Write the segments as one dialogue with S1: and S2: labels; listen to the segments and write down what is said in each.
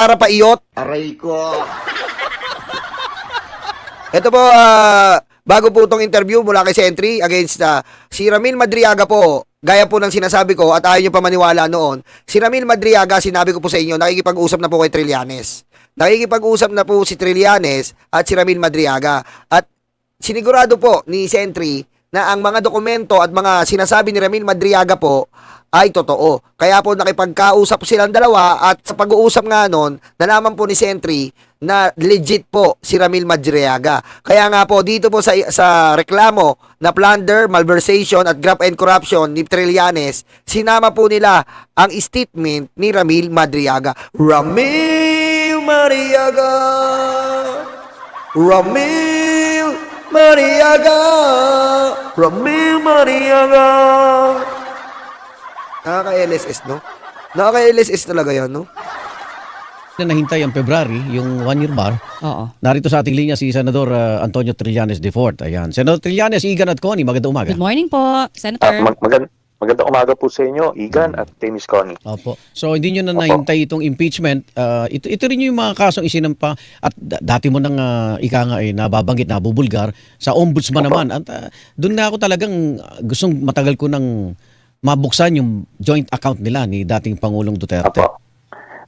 S1: para paiyot.
S2: Aray ko.
S1: Ito po, bago po itong interview mula kay Sentry against si Ramil Madriaga po, gaya po ng sinasabi ko at ayaw nyo pa maniwala noon, si Ramil Madriaga, sinabi ko po sa inyo, nakikipag-usap na po kay Trillanes. Nakikipag-usap na po si Trillanes at si Ramil Madriaga. At sinigurado po ni Sentry na ang mga dokumento at mga sinasabi ni Ramil Madriaga po ay totoo. Kaya po nakipagkausap silang dalawa at sa pag-uusap nga nun, nalaman po ni Sentry na legit po si Ramil Madriaga. Kaya nga po dito po sa reklamo na plunder, malversation at graft and corruption ni Trillanes, sinama po nila ang statement ni Ramil Madriaga. Ramil Madriaga, Ramil Madriaga, Ramil Madriaga. Nakaka-LSS, no? Nakaka-LSS talaga yan, no?
S3: Na nahintay ang February, yung 1-year bar.
S4: Oo.
S3: Narito sa ating linya si Senador Antonio Trillanes IV. Ayan. Senador Trillanes, Igan at Connie, magandang umaga.
S4: Good morning po, Senator.
S5: Magandang umaga po sa inyo, Igan at Miss Connie.
S3: Opo. So hindi nyo na nahintay itong impeachment. Ito rin yung mga kasong isinampa at dati mo nang ika nga nababanggit, nabubulgar sa ombudsman naman. At doon na ako talagang gustong matagal ko nang mabuksan yung joint account nila ni dating Pangulong Duterte.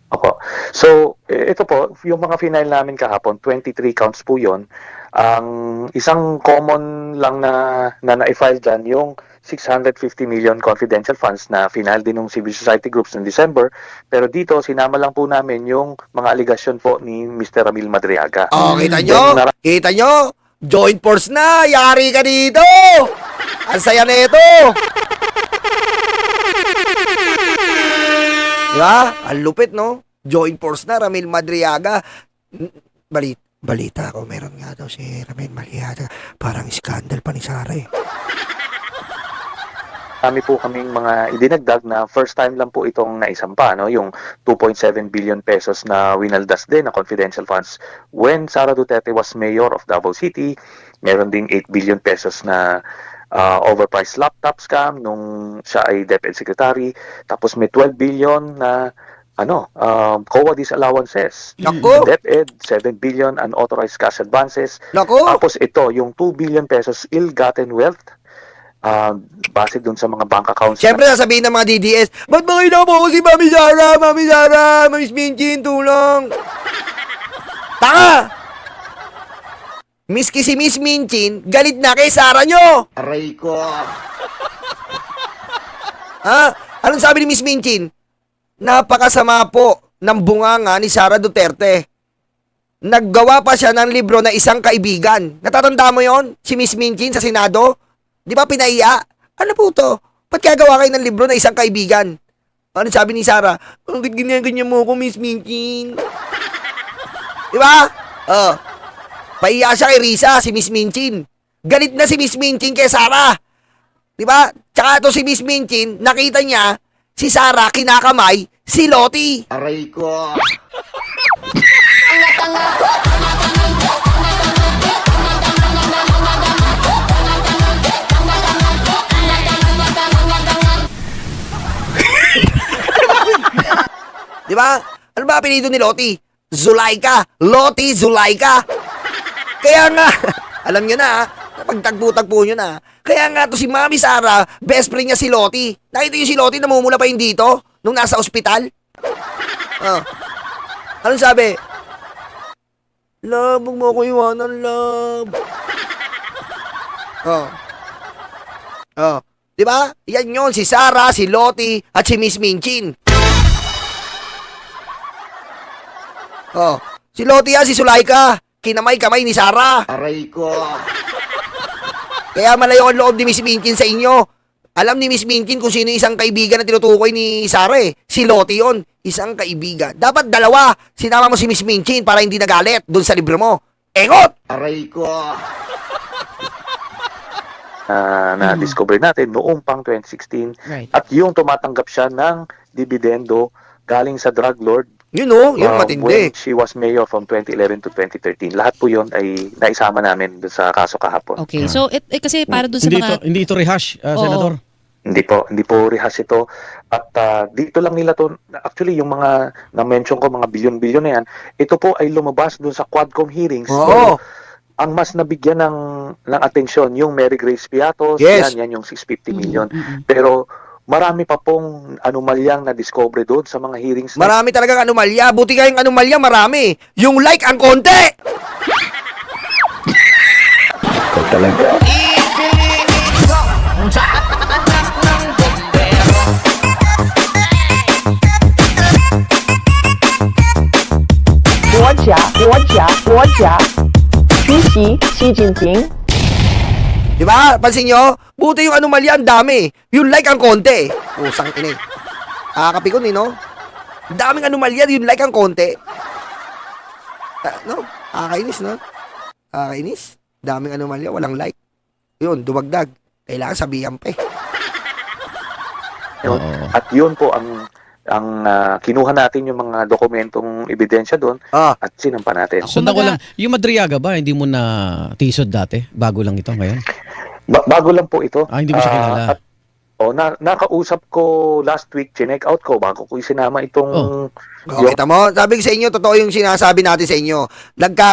S5: Opo. So, ito po, yung mga final namin kahapon, 23 counts po yon. Ang isang common lang na na-file dyan, yung 650 million confidential funds na final din ng civil society groups ng December. Pero dito, sinama lang po namin yung mga aligasyon po ni Mr. Ramil Madriaga.
S1: Oh, kita nyo? Kita nyo? Joint force na! Yari ka dito! Ang saya na ito! Diba? Ang lupit, no? Joint force na, Ramil Madriaga. Balita ko, meron nga daw si Ramil Madriaga. Parang scandal pa ni Sara eh.
S5: Kami po kaming mga idinagdag na first time lang po itong naisampa, no? Yung 2.7 billion pesos na winaldas din na confidential funds when Sara Duterte was mayor of Davao City. Meron ding 8 billion pesos na overpriced laptop scam nung siya ay DepEd Secretary. Tapos may 12 billion na COA disallowances.
S1: Naku!
S5: DepEd, 7 billion unauthorized cash advances.
S1: Naku!
S5: Tapos ito, yung 2 billion pesos ill-gotten wealth base dun sa mga bank accounts.
S1: Siyempre, sasabihin ng mga DDS, ba't ba kayo po si Mami Sara? Mami Sara, Mami Minchin, tulong! Tanga! Miski si Miss Minchin, galit na kay Sara nyo!
S2: Aray ko.
S1: Ha? Anong sabi ni Miss Minchin? Napakasama po ng bunganga ni Sara Duterte. Naggawa pa siya ng libro na Isang Kaibigan. Natatanda mo yon? Si Miss Minchin sa Senado? Di ba pinaiya? Ano po to? Ba't kaya gawa kayo ng libro na Isang Kaibigan? Ano sabi ni Sara? Bakit ganyan mo ako, Miss Minchin? Di ba? Paiya siya kay Risa, si Miss Minchin. Galit na si Miss Minchin kay Sara. Di ba? Tsaka to si Miss Minchin, nakita niya, si Sara kinakamay, si Lottie.
S2: Aray ko.
S1: Di ba? Ano ba apelido ni Lottie? Zulaika. Lottie Zulaika. Kaya nga, alam nyo na, pagtagpo-tagpo nyo na. Kaya nga to si Mami Sara, best friend niya si Lottie. Nakita yung si Lottie, namumula pa yung dito, nung nasa ospital. Anong sabi? Love, huwag mo ako iwanan, love. Diba? Yan yun, si Sara, si Lottie, at si Miss Minchin. Si Lottie yan, si Zulaika. Kinamay-kamay ni Sara.
S2: Aray ko.
S1: Kaya malayo ang loob ni Miss Minchin sa inyo. Alam ni Miss Minchin kung sino isang kaibigan na tinutukoy ni Sara eh. Si Lottie yun. Isang kaibigan. Dapat dalawa. Sinama mo si Miss Minchin para hindi nagalit dun sa libro mo. Engot!
S2: Aray ko.
S5: Na-discover natin noong pang 2016.
S4: Right.
S5: At yung tumatanggap siya ng dividendo galing sa drug lord
S1: Yun o, yun matindi.
S5: when she was mayor from 2011 to 2013. Lahat po yun ay naisama namin sa kaso kahapon.
S4: Okay, so kasi para dun sa
S3: Hindi
S4: mga...
S3: ito rehash, Senador.
S5: Hindi po rehas ito. At dito lang nila to, actually yung mga na-mention ko, mga bilyon-bilyon na yan, ito po ay lumabas dun sa Quadcom hearings.
S1: Oo.
S5: So, ang mas nabigyan ng atensyon, yung Mary Grace Piatos,
S1: Yes.
S5: yan yung 650 million. Pero marami pa pong anomalyang na-discover doon sa mga hearings.
S1: Marami talagang anomalya. Buti nga yung anomalya, marami. Yung like ang konti.
S5: Talaga.
S1: Di ba? Pansin nyo? Buti yung anomalya, ang dami. Yung like ang konti. Pusang ina. Kakapikon no? Ang daming anomalya, yung like ang konti. No? Kakainis, no? Kakainis. Daming anomalya, walang like. Yun, dumagdag. Kailangan sabihan pa eh.
S5: Yun.
S3: Oo.
S5: At yun po ang kinuha natin yung mga dokumentong ebidensya doon
S1: Ah,
S5: at sinampa natin.
S3: Sundan ko lang, yung Madriaga ba, hindi mo na tisod dati? Bago lang ito ngayon?
S5: Bago lang po ito.
S3: Hindi mo siya kilala.
S5: At, nakausap ko last week, chinek out ko bago ko isinama itong
S1: kita mo? Sabi ko sa inyo, totoo yung sinasabi natin sa inyo.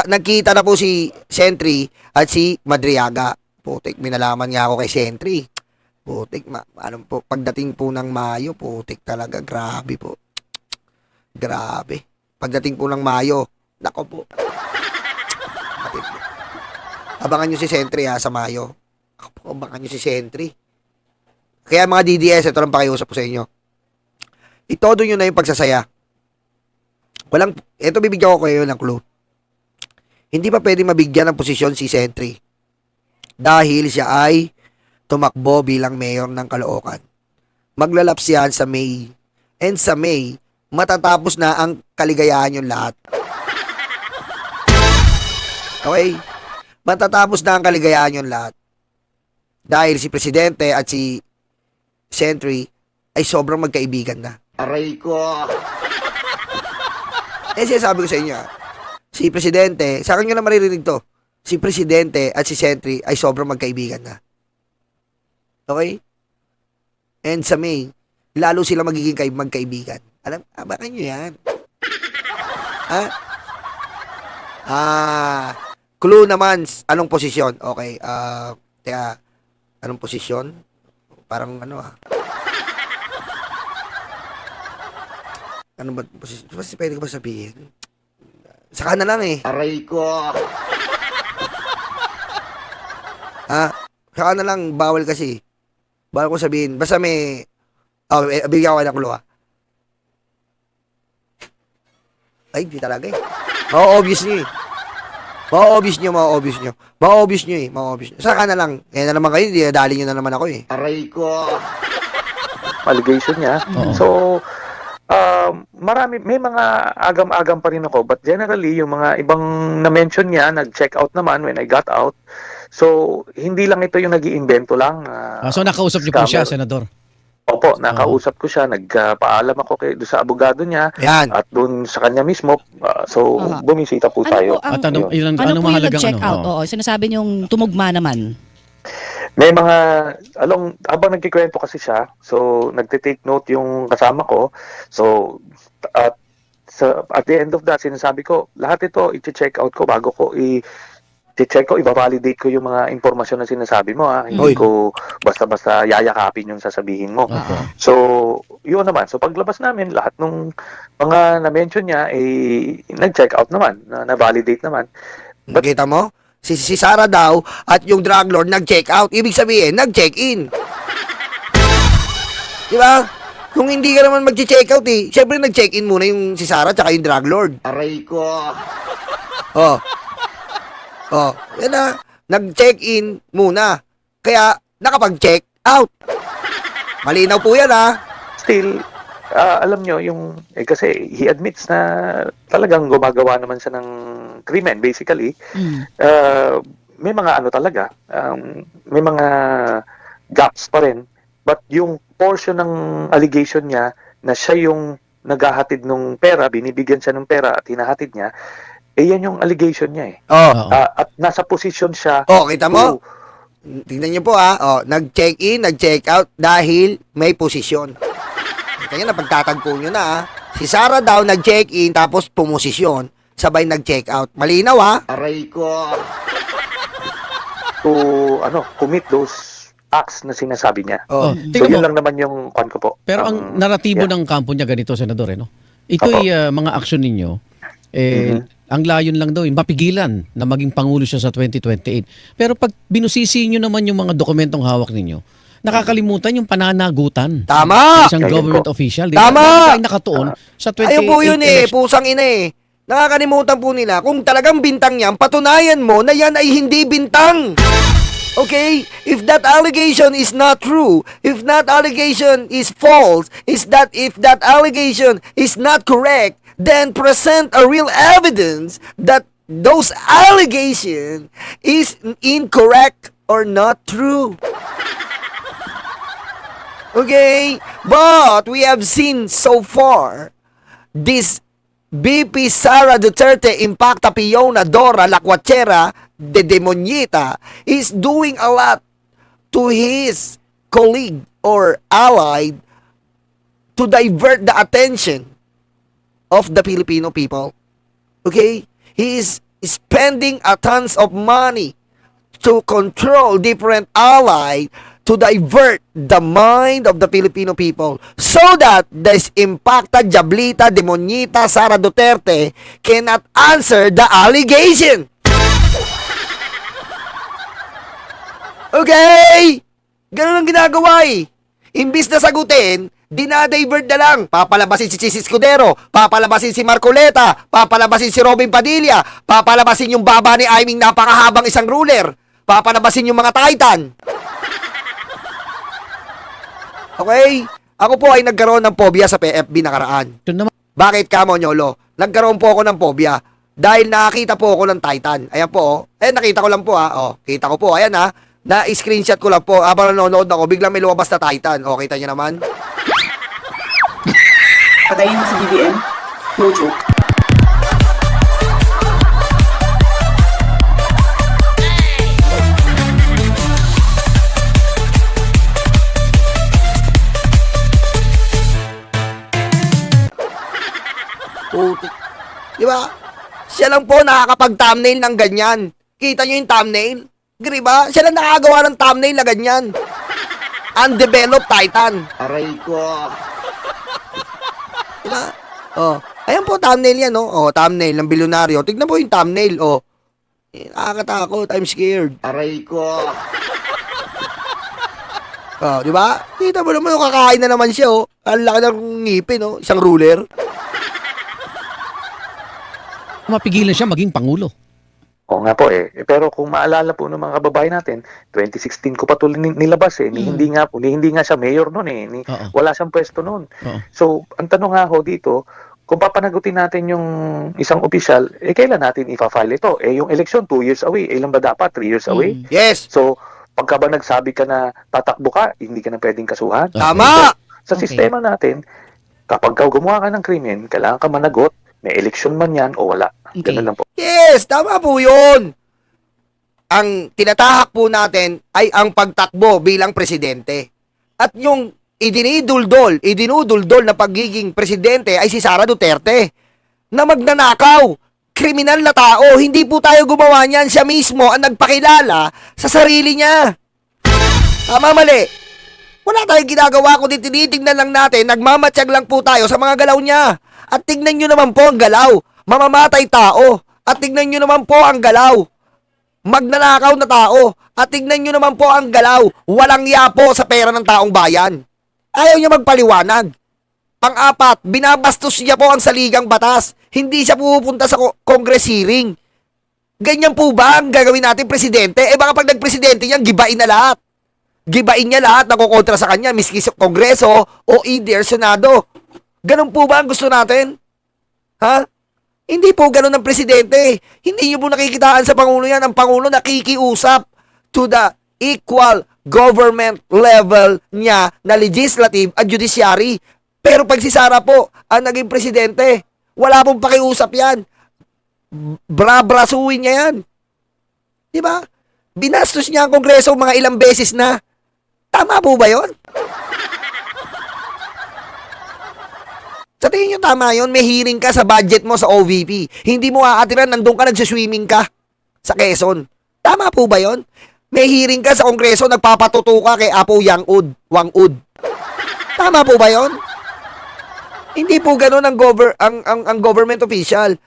S1: Nagkita na po si Sentry at si Madriaga. Putik, minalaman nga ako kay Sentry. Putik, pagdating po ng Mayo, putik talaga, grabe po. Grabe. Pagdating po ng Mayo, nako po. Matindi. Abangan nyo si Sentry sa Mayo. Ako po, abangan nyo si Sentry. Kaya mga DDS, ito lang pakiusap ko sa inyo. Itodo nyo na yung pagsasaya. Ito bibigyan ko kayo ng clue. Hindi pa pwede mabigyan ng posisyon si Sentry. Dahil siya ay tumakbo bilang mayor ng Caloocan. Maglalaps yan sa May. And sa May, matatapos na ang kaligayahan yung lahat. Okay? Matatapos na ang kaligayahan yung lahat. Dahil si Presidente at si Sentry ay sobrang magkaibigan na.
S2: Aray ko.
S1: Sinasabi ko sa inyo, si Presidente, sa akin nyo na maririnig to, si Presidente at si Sentry ay sobrang magkaibigan na. Okay? And sa May, lalo sila magiging magkaibigan. Abakan nyo yan. Clue naman, anong posisyon? Okay, teka, anong posisyon? Parang ano ba posisyon? Basta pwede ko ba sabihin? Saka na lang eh.
S2: Aray ko.
S1: Saka na lang, bawal kasi. Bawal ko sabihin. Basta may, bigyan ko ng clue Ay, di talaga eh. Ma-obvious nyo eh. Ma-obvious nyo. Saka na lang. Kaya na naman kayo, dinadali nyo na naman ako eh.
S2: Aray ko.
S5: allegation niya.
S3: Oo.
S5: So, may mga agam-agam pa rin ako, but generally yung mga ibang na-mention niya nag-check out naman when I got out. So hindi lang ito yung nag-iimbento lang.
S3: So nakausap niyo po siya,
S5: scammer.
S3: Senador?
S5: Opo, nakausap ko siya, nagpaalam ako doon sa abogado niya
S1: Yan.
S5: at doon sa kanya mismo. So
S4: Aha.
S5: bumisita po tayo.
S3: At ano,
S5: Yun.
S4: Ano po yung
S3: mahalagang
S4: nag-check out?
S3: Oo.
S4: Oo, sinasabi niyong tumugma naman.
S5: May mga, habang nagkikwento kasi siya, so nagte-take note yung kasama ko. So, at the end of that, sinasabi ko, lahat ito, i-check out ko bago ko i-check ko, i-validate ko yung mga impormasyon na sinasabi mo. Hindi
S1: Oy.
S5: ko basta-basta yayakapin yung sasabihin mo.
S3: Opo.
S5: So, yun naman. So, paglabas namin, lahat ng mga na-mention niya, nag-check out naman, na-validate naman.
S1: Nakita mo? Si Sarah daw at yung drug lord nag-check out. Ibig sabihin, nag-check-in. Di ba? Kung hindi ka naman mag-check out syempre nag-check-in muna yung si Sarah at yung drug lord.
S2: Aray ko.
S1: Yan na. Nag-check-in muna. Kaya, nakapag-check out. Malinaw po yan,
S5: Still, alam nyo, kasi he admits na talagang gumagawa naman siya ng krimen, basically. May mga talaga, may mga gaps pa rin. But yung portion ng allegation niya na siya yung naghahatid ng pera, binibigyan siya ng pera at hinahatid niya, yan yung allegation niya eh.
S1: Oh.
S3: Oo.
S5: At nasa posisyon siya
S1: Kita mo? tingnan niyo po nag-check-in, nag-check out dahil may posisyon. Kaya na pagtatagpo niyo na Si Sarah daw nag-check-in tapos pumosisyon, sabay nag-check out. Malinaw
S2: Aray ko.
S5: To commit those acts na sinasabi niya.
S3: Oh,
S5: So
S3: tingnan
S5: yun
S3: mo,
S5: lang naman yung kwan ko po.
S3: pero ang naratibo
S5: yeah.
S3: ng kampo niya ganito, Senador, no? Ito'y mga aksyon ninyo, ang layon lang daw, mapigilan na maging Pangulo siya sa 2028. Pero pag binusisi nyo naman yung mga dokumentong hawak ninyo, nakakalimutan yung pananagutan.
S1: Tama!
S3: Ng isang
S5: Ayun
S3: government
S5: po.
S3: official.
S1: Tama!
S3: Tayo nakatuon sa 2028
S1: Ayun po yun
S3: election.
S1: pusang ina Nakakalimutan po nila, kung talagang bintang yan, patunayan mo na yan ay hindi bintang. Okay? If that allegation is not true, if that allegation is false, if that allegation is not correct, then present a real evidence that those allegation is incorrect or not true. Okay? But we have seen so far this BP Sara Duterte Impacta Piona Dora Lacuachera de Demonyita is doing a lot to his colleague or allied to divert the attention of the Filipino people. Okay? He is spending a tons of money to control different allies to divert the mind of the Filipino people so that this Impacta Diablita Demonyita Sara Duterte cannot answer the allegation. Okay? Ganun ang ginagawa Imbis na sagutin, dinadivert na lang. Papalabasin si Chis Escudero, papalabasin si Marcoleta, papalabasin si Robin Padilla, papalabasin yung baba ni Aiming napakahabang isang ruler, papalabasin yung mga Titan. Okay? Ako po ay nagkaroon ng phobia sa PFB nakaraan.
S3: Ito naman,
S1: Bakit kamo, Nyolo? Nagkaroon po ako ng phobia dahil nakakita po ako ng Titan. Ayan po, nakita ko lang po kita ko po, ayan na-screenshot ko lang po. Habang nanonood ako, biglang may lumabas na Titan. Kita niyo naman?
S6: Patayin mo si BBM. No joke.
S1: Putik. Di ba? Siya lang po nakakapag-thumbnail ng ganyan. Kita niyo yung thumbnail? Di ba? Siya lang nakagawa ng thumbnail na ganyan. Undeveloped Titan.
S2: Aray ko.
S1: Di ba? Ayan po thumbnail yan, thumbnail ng bilyonaryo. Tignan mo yung thumbnail, nakakatakot. I'm scared.
S2: Aray ko.
S1: Di ba? Kita mo naman, kakain na naman siya, Ang laki ng ngipin, Isang ruler.
S3: mapigilan siya maging Pangulo.
S5: Oo nga po Pero kung maalala po ng mga kababayan natin, 2016 ko pa ito nilabas Hindi nga siya mayor noon
S3: Oo.
S5: Wala siyang pwesto noon.
S3: Oo.
S5: So, ang tanong nga ho dito, kung papanagutin natin yung isang opisyal, kailan natin ipa-file ito? Yung election 2 years away. Ilan ba dapat? 3 years away?
S1: Yes.
S5: So, pagka ba nagsabi ka na tatakbo ka, hindi ka na pwedeng kasuhan?
S1: Tama!
S5: Sa
S4: Okay.
S5: sistema natin, kapag gumawa ka ng krimen, kailangan ka managot, may election man yan o wala.
S4: Okay.
S5: Ganun lang po.
S1: Yes, tama po yun. Ang tinatahak po natin ay ang pagtakbo bilang presidente. At yung idinuduldol na pagiging presidente ay si Sara Duterte na magnanakaw, kriminal na tao. Hindi po tayo gumawa niyan. Siya mismo ang nagpakilala sa sarili niya. Tama, mali. Wala tayong ginagawa kundi tinitignan lang natin, nagmamatsyag lang po tayo sa mga galaw niya. At tignan nyo naman po ang galaw. Mamamatay tao. At tignan nyo naman po ang galaw. Magnanakaw na tao. At tignan nyo naman po ang galaw. Walang yapo sa pera ng taong bayan. Ayaw niya magpaliwanag. Pang-apat, binabastos niya po ang saligang batas. Hindi siya pupunta sa Congress hearing. Ganyan po ba ang gagawin natin presidente? Baka pag nagpresidente yan, gibain na lahat. Gibain niya lahat na kukontra sa kanya, miski sa Kongreso o either Senado. Ganun po ba ang gusto natin? Ha? Hindi po ganun ang presidente. Hindi niyo po nakikitaan sa Pangulo yan. Ang Pangulo nakikiusap to the equal government level niya na legislative at judiciary. Pero pag si Sara po ang naging presidente, wala pong pakiusap yan. Brabrasuin niya yan. Di ba? Binastos niya ang Kongreso mga ilang beses na. Tama po ba yon? Sa tingin nyo tama yon? May hearing ka sa budget mo sa OVP. Hindi mo aatiran, nandun ka nagsiswimming ka sa Quezon. Tama po ba yon? May hearing ka sa Kongreso, nagpapatuto ka kay Apo Wang-ud. Tama po ba yon? Hindi po ganun ang government official.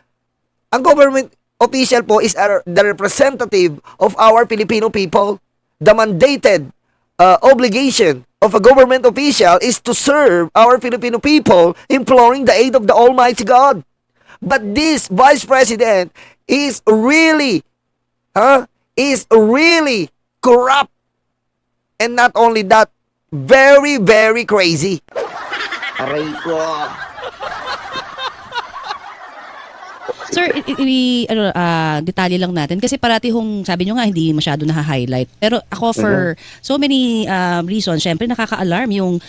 S1: Ang government official po is the representative of our Filipino people. The mandated obligation of a government official is to serve our Filipino people, imploring the aid of the Almighty God. But this Vice President is really corrupt. And not only that, very, very crazy.
S2: Aray ko.
S4: Sir, detalye lang natin kasi parati hong sabi nyo nga hindi masyado na-highlight. Pero ako for so many reasons, syempre nakaka-alarm yung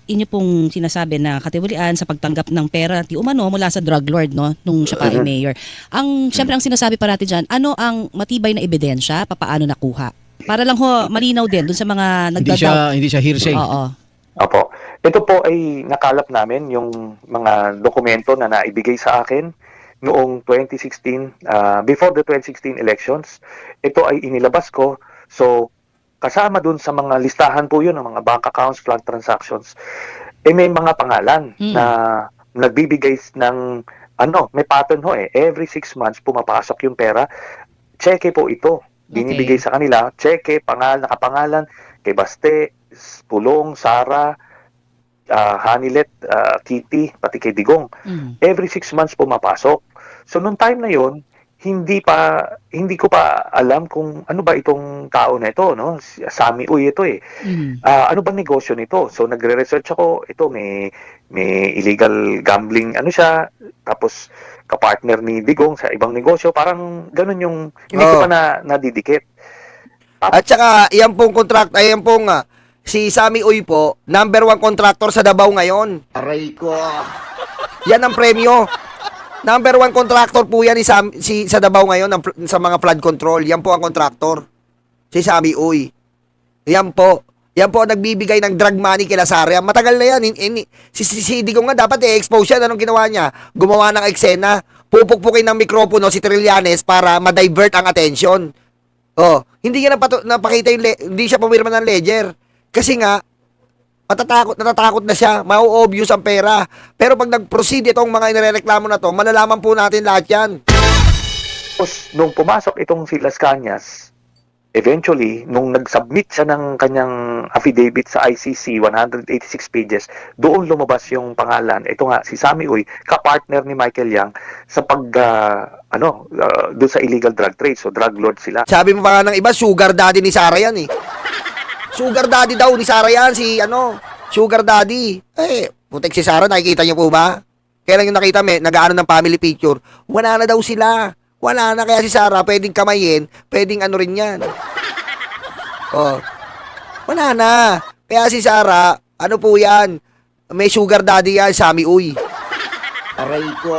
S4: inyo pong sinasabi na katiwalian sa pagtanggap ng pera ti umano mula sa drug lord, no, nung siya pa ay mayor. Syempre ang sinasabi parati dyan, ano ang matibay na ebidensya, papaano nakuha? Para lang ho malinaw din dun sa mga nagdadoubt.
S3: Hindi siya hearsay.
S4: Oo.
S5: Opo. Ito po ay nakalap namin yung mga dokumento na naibigay sa akin noong 2016, before the 2016 elections. Ito ay inilabas ko. So, kasama dun sa mga listahan po yun, ng mga bank accounts, flood transactions, may mga pangalan na nagbibigay ng, may pattern ho eh. Every 6 months pumapasok yung pera. Cheque po ito. Binibigay sa kanila. Cheque, nakapangalan kay Baste, Pulong, Sara, Hanilet, Kitty, pati kay Digong. Every 6 months pumapasok. So, nung time na yon, hindi ko pa alam kung ano ba itong tao na ito, no? Sami Uy ito eh. Ano bang negosyo nito? So, nagre-research ako. Ito, may illegal gambling, siya. Tapos, kapartner ni Digong sa ibang negosyo. Parang ganun yung, hindi ko pa nadidikit.
S1: At saka, ayan pong si Sami Uy po, number 1 contractor sa Davao ngayon.
S2: Aray ko.
S1: Yan ang premyo. Number 1 contractor po yan sa Davao ngayon sa mga flood control. Yan po ang contractor. Si Sami Uy. Yan po. Yan po ang nagbibigay ng drug money kay Lazaria. Matagal na yan. Si Digong nga dapat i-expose yan. Anong ginawa niya? Gumawa ng eksena. Pupukpukin ng mikropono si Trillanes para ma-divert ang attention. Oh, hindi niya napakita hindi siya pumirma ng ledger. Kasi nga, natatakot na siya, mau-obvious ang pera. Pero pag nag-proceed itong mga inireklamo na to, malalaman po natin lahat yan.
S5: Tapos, nung pumasok itong si Las Cañas, eventually, nung nag-submit siya ng kanyang affidavit sa ICC, 186 pages, doon lumabas yung pangalan. Ito nga, si Sami Uy, kapartner ni Michael Yang sa doon sa illegal drug trade. So, drug lord sila.
S1: Sabi mo pa nga ng iba, sugar daddy ni Sara yan eh. Sugar daddy daw ni Sara yan, sugar daddy. Putek si Sara, nakikita niyo po ba? Kailan yung nakita nag-aano ng family picture? Wala na daw sila. Wala na, kaya si Sara, pwedeng kamayin, pwedeng rin yan. Oh. Wala na. Kaya si Sara, po yan? May sugar daddy yan, Sami Uy.
S2: Aray ko.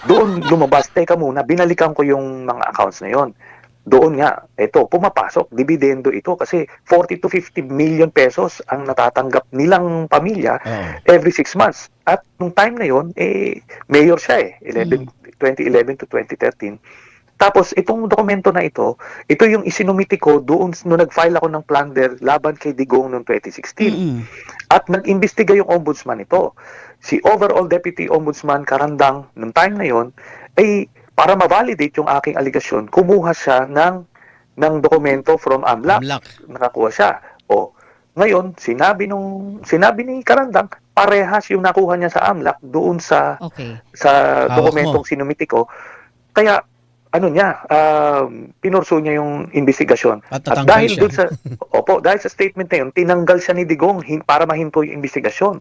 S5: Doon lumabas, teka muna, binalikan ko yung mga accounts na yon. Doon nga, pumapasok, dividendo ito kasi 40 to 50 million pesos ang natatanggap nilang pamilya every 6 months. At nung time na yon, mayor siya 2011 to 2013. Tapos itong dokumento na ito yung isinumiti ko doon nung nag-file ako ng plunder laban kay Digong noong 2016. At nag-imbestiga yung ombudsman ito. Si Overall Deputy Ombudsman Karandang noong time na yon para ma-validate yung aking aligasyon, kumuha siya ng dokumento from AMLAC. Nakakuha siya. Ngayon, sinabi ni Karandang, parehas yung nakuha niya sa AMLAC doon sa dokumentong sinumiti ko. Kaya, pinurso niya yung investigasyon. At dahil doon dahil sa statement na yun, tinanggal siya ni Digong para mahinto yung investigasyon.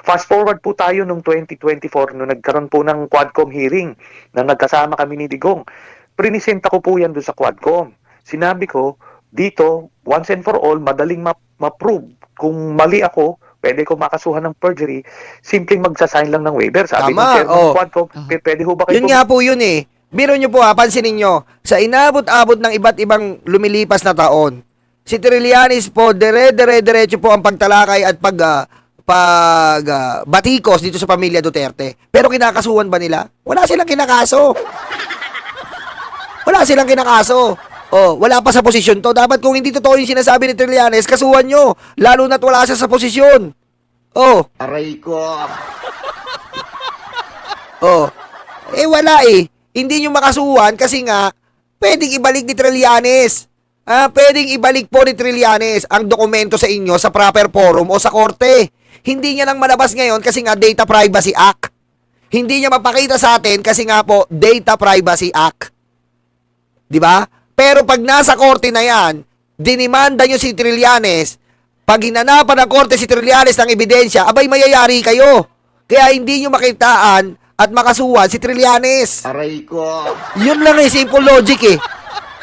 S5: Fast forward po tayo nung 2024 nung nagkaroon po ng Quadcom hearing na nagkasama kami ni Digong. Prinisenta ko po yan doon sa Quadcom. Sinabi ko, dito, once and for all, madaling ma-prove. Kung mali ako, pwede ko makasuhan ng perjury, simpleng magsasign lang ng waiver. Sabi ng chairman ng Quadcom, pwede ho ba kayo...
S1: Yun nga po yun eh. Biro nyo po ha, pansinin nyo, sa inabot-abot ng iba't ibang lumilipas na taon, si Trillanes po, diretso po ang pagtalakay at batikos dito sa pamilya Duterte. Pero kinakasuhan ba nila? Wala silang kinakaso. Wala silang kinakaso. Oh, wala pa sa posisyon to. Dapat kung hindi totoo yung sinasabi ni Trillanes, kasuhan nyo. Lalo na't wala siya sa posisyon. Oh,
S2: Aray ko.
S1: oh. Wala eh. Hindi nyo makasuhan kasi nga, pwedeng ibalik ni Trillanes. Pwedeng ibalik po ni Trillanes ang dokumento sa inyo sa proper forum o sa korte. Hindi niya lang malabas ngayon kasi nga Data Privacy Act. Hindi niya mapakita sa atin kasi nga po Data Privacy Act. 'Di ba? Pero pag nasa korte na 'yan, dinimanda niyo si Trillanes. Pag hinanapan ng korte si Trillanes ng ebidensya, abay mayayari kayo. Kaya hindi niyo makitaan at makasuhan si Trillanes.
S2: Aray ko.
S1: Yun lang eh, simple logic eh.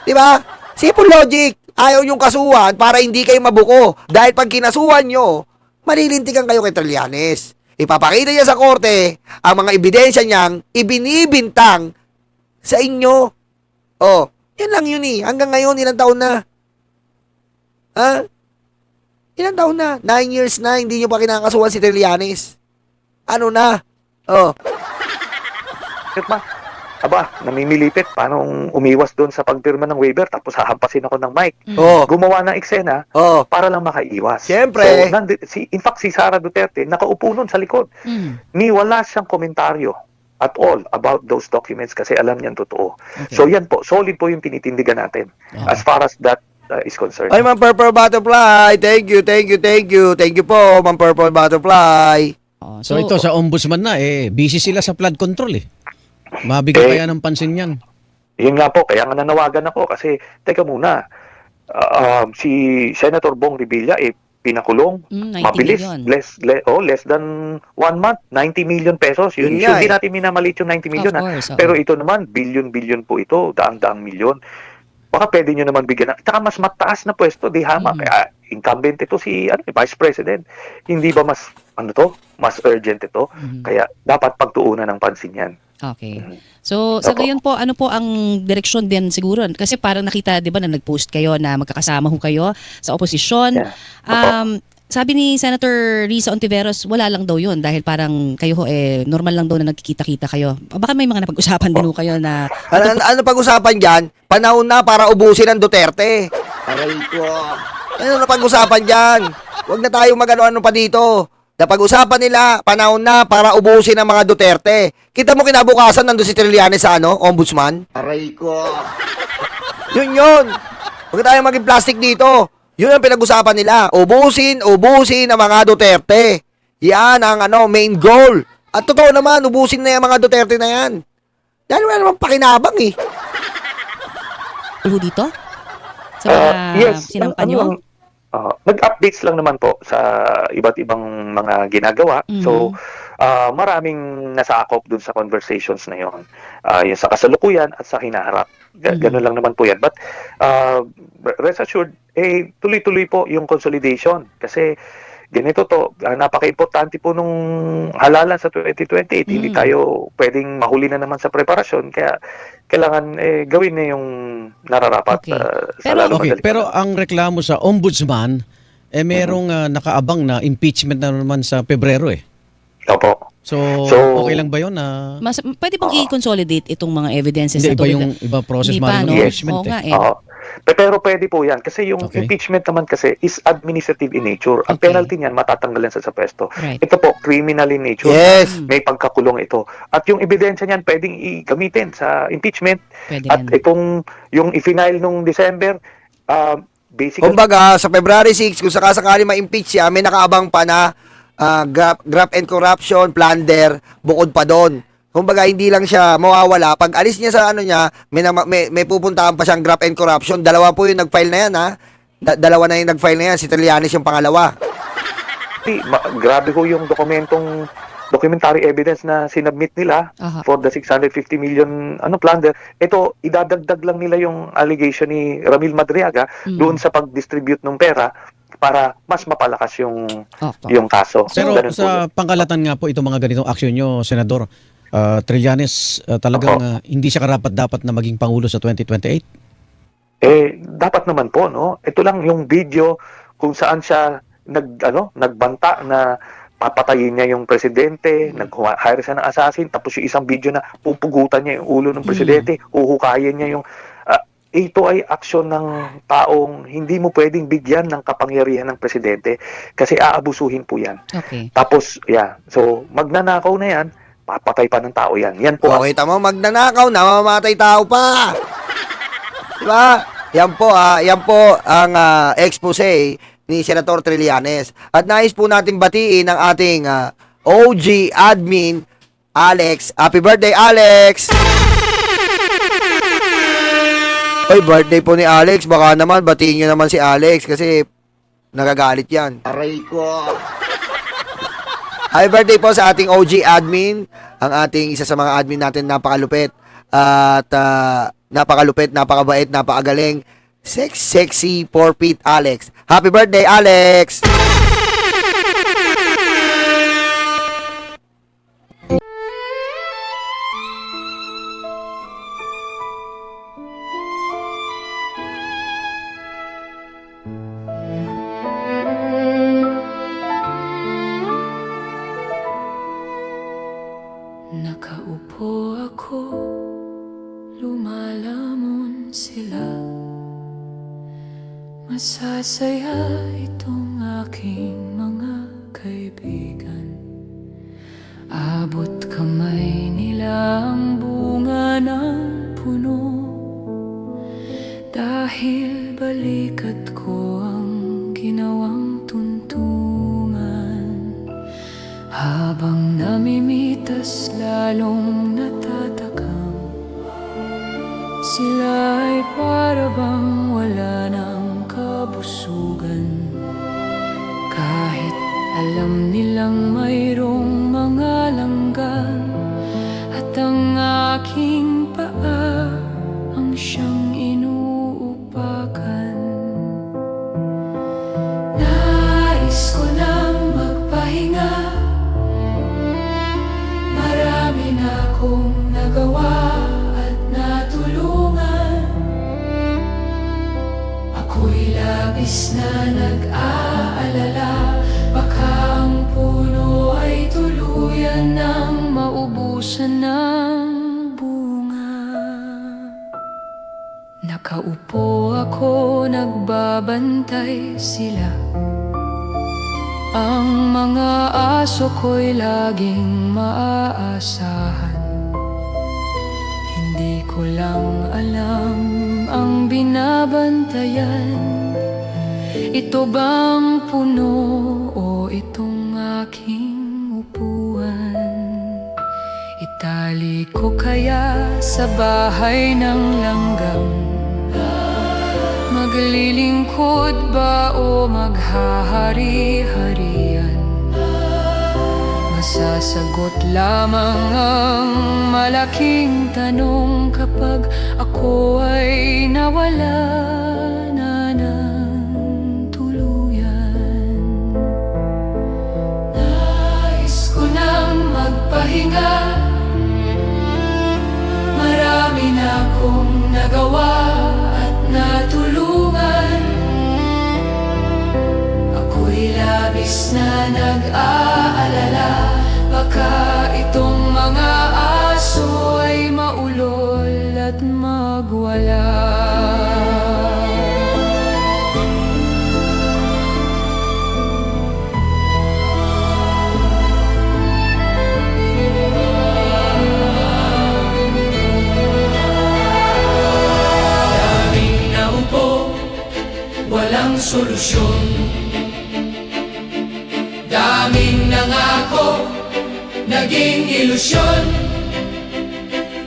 S1: 'Di ba? Simple logic. Ayaw yung kasuhan para hindi kayo mabuko. Dahil pag kinasuhan nyo, malilintikan kayo kay Trillanes. Ipapakita niya sa korte ang mga ebidensya niyang ibinibintang sa inyo. Oh, yan lang yun eh. Hanggang ngayon, ilang taon na? Ilang taon na? 9 years na, hindi nyo pa kinakasuhan si Trillanes. Ano na? Oh.
S5: Namimilipit. Paano umiwas doon sa pagpirma ng waiver tapos hahampasin ako ng mic.
S1: Oh.
S5: Gumawa ng eksena
S1: Oh.
S5: para lang makaiwas.
S1: Siyempre.
S5: So, in fact, si Sara Duterte, nakaupo nun sa likod. Ni wala siyang komentaryo at all about those documents kasi alam niyang totoo.
S3: Okay.
S5: So yan po, solid po yung tinitindigan natin as far as that is concerned.
S1: Ay, Ma'am Purple Butterfly. Thank you. Thank you po, Ma'am Purple Butterfly.
S3: So ito sa ombudsman na, busy sila sa flood control eh. Mabigyan kaya ng pansin yan.
S5: Yun nga po, kaya nga nanawagan ako kasi, teka muna, si Senator Bong Revilla, pinakulong,
S4: 90
S5: mabilis,
S4: million.
S5: less than 1 month, 90 million pesos.
S1: Yun
S5: Yun,
S1: nga
S5: hindi
S1: eh.
S5: natin minamalit yung 90 million.
S4: Of course, oo.
S5: Pero ito naman, billion-billion po ito, daang-daang milyon. Baka pwede nyo naman bigyan na, tsaka mas mataas na pwesto, di hama. Kaya incumbent ito si Vice President. Hindi ba mas, mas urgent ito? Kaya dapat pagtuunan ng pansin yan.
S4: Okay. So, sa
S5: Opo.
S4: ngayon po, ano po ang direksyon din siguro? Kasi parang nakita, di ba, na nag-post kayo na magkakasama ho kayo sa oposisyon.
S5: Yeah.
S4: Sabi ni Senator Risa Ontiveros, wala lang daw yun dahil parang kayo ho, normal lang daw na nagkikita-kita kayo. Baka may mga napag-usapan din ho kayo na...
S1: Ano pag-usapan dyan? Panahon na para ubusin ng Duterte.
S2: Aray ko.
S1: Ano na pag-usapan dyan? Huwag na tayo mag-ano-ano pa dito. Napag-usapan nila, panahon na para ubusin ng mga Duterte. Kita mo kinabukasan nandun si Trillanes sa ombudsman?
S2: Aray ko.
S1: Yun. Huwag tayo maging plastic dito. Yun ang pinag-usapan nila. Ubusin ang mga Duterte. Yan ang main goal. At totoo naman, ubusin na yung mga Duterte na yan. Dahil wala naman pakinabang eh.
S4: Ho dito? Sa mga sinampan nyo?
S5: Nag-updates lang naman po sa iba't ibang mga ginagawa. So, maraming nasakop dun sa conversations na yun. Yung sa kasalukuyan at sa hinaharap. Ganun lang naman po yan. But, rest assured, tuloy-tuloy po yung consolidation. Kasi, ganito to, napaka-importante po nung halalan sa 2028. Hindi tayo pwedeng mahuli na naman sa preparasyon. Kaya, kailangan gawin na yung nararapat
S4: Okay.
S5: sa lalo
S3: Okay,
S5: madaling
S3: pero
S5: panahon.
S3: ang reklamo sa ombudsman, merong nakaabang na impeachment na naman sa Pebrero eh.
S5: Opo.
S3: So,
S5: So,
S3: okay lang ba yun na
S4: Pwede bang i-consolidate itong mga evidences
S3: hindi
S4: na
S3: iba
S4: to?
S3: yung iba process
S4: Hindi pa,
S3: maaaring
S4: no?
S3: impeachment
S4: Oo
S3: eh.
S4: nga eh.
S5: Oo. Pero pwede po yan. Kasi yung
S3: Okay.
S5: impeachment naman kasi is administrative in nature. Ang
S4: Okay.
S5: penalty niyan, matatanggalan sa pwesto.
S4: Right.
S5: Ito po, criminal in nature.
S1: Yes.
S5: May pagkakulong ito. At yung ebidensya niyan, pwedeng i-gamitin sa impeachment.
S4: Pwede
S5: At
S4: rin.
S5: itong, yung i-final nung December, basically,
S1: Kumbaga, sa February 6, kung sakasakali ma-impeach siya, may nakaabang pa na graft and corruption, plunder, bukod pa doon. Kumbaga, hindi lang siya mawawala. Pag alis niya sa niya, may pupuntahan pa siyang graft and corruption. Dalawa po yung nag-file na yan, ha? Dalawa na yung nag-file na yan. Si Trillanes yung pangalawa.
S5: grabe ko yung documentary evidence na sinubmit nila
S4: Aha.
S5: for the 650 million plunder. Ito, idadagdag lang nila yung allegation ni Ramil Madriaga doon sa pag-distribute ng pera para mas mapalakas yung
S4: Opo.
S5: yung kaso.
S3: Pero
S5: Ganun po
S3: sa pangkalatan nga po itong mga ganitong aksyon nyo, Senador, Trillanes, talagang hindi siya karapat-dapat na maging Pangulo sa 2028?
S5: Dapat naman po, no? Ito lang yung video kung saan siya nagbanta na papatayin niya yung presidente, nag-hire siya ng assassin, tapos yung isang video na pupugutan niya yung ulo ng presidente, uhukayin niya yung... ito ay aksyon ng taong hindi mo pwedeng bigyan ng kapangyarihan ng presidente kasi aabusuhin po yan.
S4: Okay.
S5: Tapos, so magnanakaw na yan, papatay pa ng tao yan. Yan po.
S1: Okay, tama, magnanakaw, namamatay tao pa. Diba? Yan po ang expose ni Senator Trillanes. At nais po natin batiin ang ating OG admin, Alex. Happy birthday, Alex! Oy, birthday po ni Alex. Baka naman, batiin nyo naman si Alex kasi nagagalit yan.
S2: Aray ko.
S1: Happy birthday po sa ating OG admin, ang ating isa sa mga admin natin, napakalupit at napakalupit, napakabait, napakagaling, sexy 4 feet Alex. Happy birthday, Alex!
S7: Nakaupo ako, lumalamon sila. Masasaya itong aking mga kaibigan. Abot kamay nila ang bunga ng puno, dahil balikat ko ang ginawang tuntungan. Habang namimitas lalong natatakam, sila ay para bang wala ng kabusugan. Kahit alam nilang mayroong mga langgan, at ang aking paa ang siyang inuupakan. Nais ko nang magpahinga, marami na akong nagawa at natulungan. Ako'y labis na nag-aalala, baka ang puno ay tuluyan ng maubusan ng bunga. Nakaupo ako, nagbabantay sila. Ang mga aso ko'y laging maaasahan. Hindi ko lang alam ang binabantayan. Ito bang puno o itong aking upuan? Itali ko kaya sa bahay ng langgam? Maglilingkod ba o maghahari-harian? Masasagot lamang ang malaking tanong kapag ako ay nawala na ng tuluyan. Nais ko nang magpahinga, marami na akong nagawa at natulungan. Ako'y labis na nag-aalala, baka itong mga aso ay maulol at magwala. Daming naupo, walang solusyon. Daming nangako, naging ilusyon.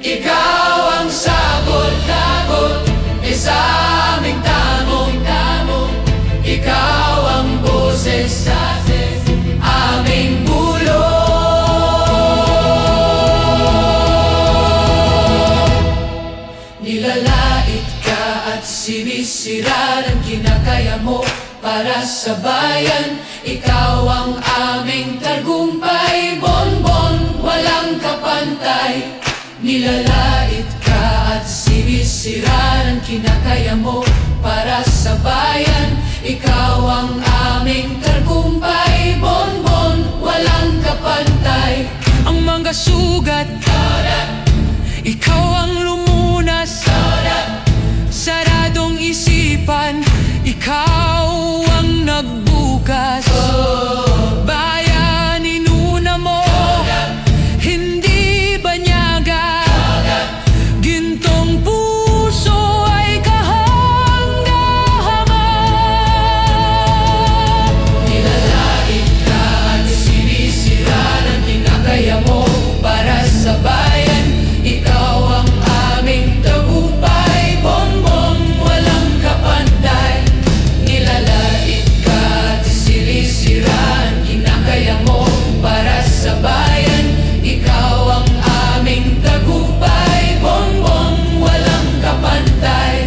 S7: Ikaw ang sagot-sagot sa aming tamong-tamong. Ikaw ang boses sa aming bulong. Nilalait ka at sinisira ng ginagaya mo para sa bayan. Ikaw ang aming tagumpay, bonbon, walang kapantay. pantay. Nilalait ka at sinisira ng kinakaya mo para sa bayan. Ikaw ang aming tagumpay, bonbon, walang kapantay.
S8: Ang mga sugat, ikaw ang lumunas. Saradong isipan, ikaw ang nagbukas. Bayan, inuna mo, hindi banyaga. Gintong puso ay kahanga-hanga.
S7: Nilalait ka at sinisira ng kinakaya mo para sa bayan. Ikaw ang aming tagumpay, bonbon, walang kapantay. Nilalait ka at sinisira ang kinakaya mo para sa bayan. Ikaw ang aming tagumpay, bonbon, walang kapantay.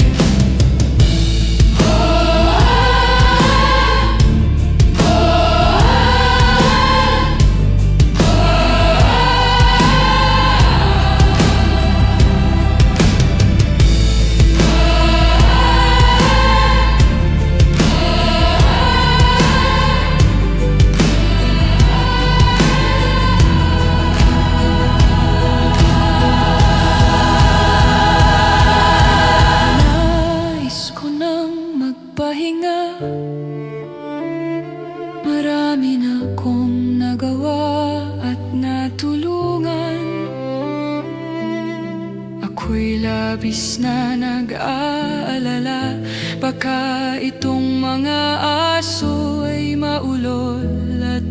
S8: Nais ko nang magpahinga. Marami na kong nagawa at natulungan. Ako'y labis na nag-aalala. Baka itong mga aso ay maulol at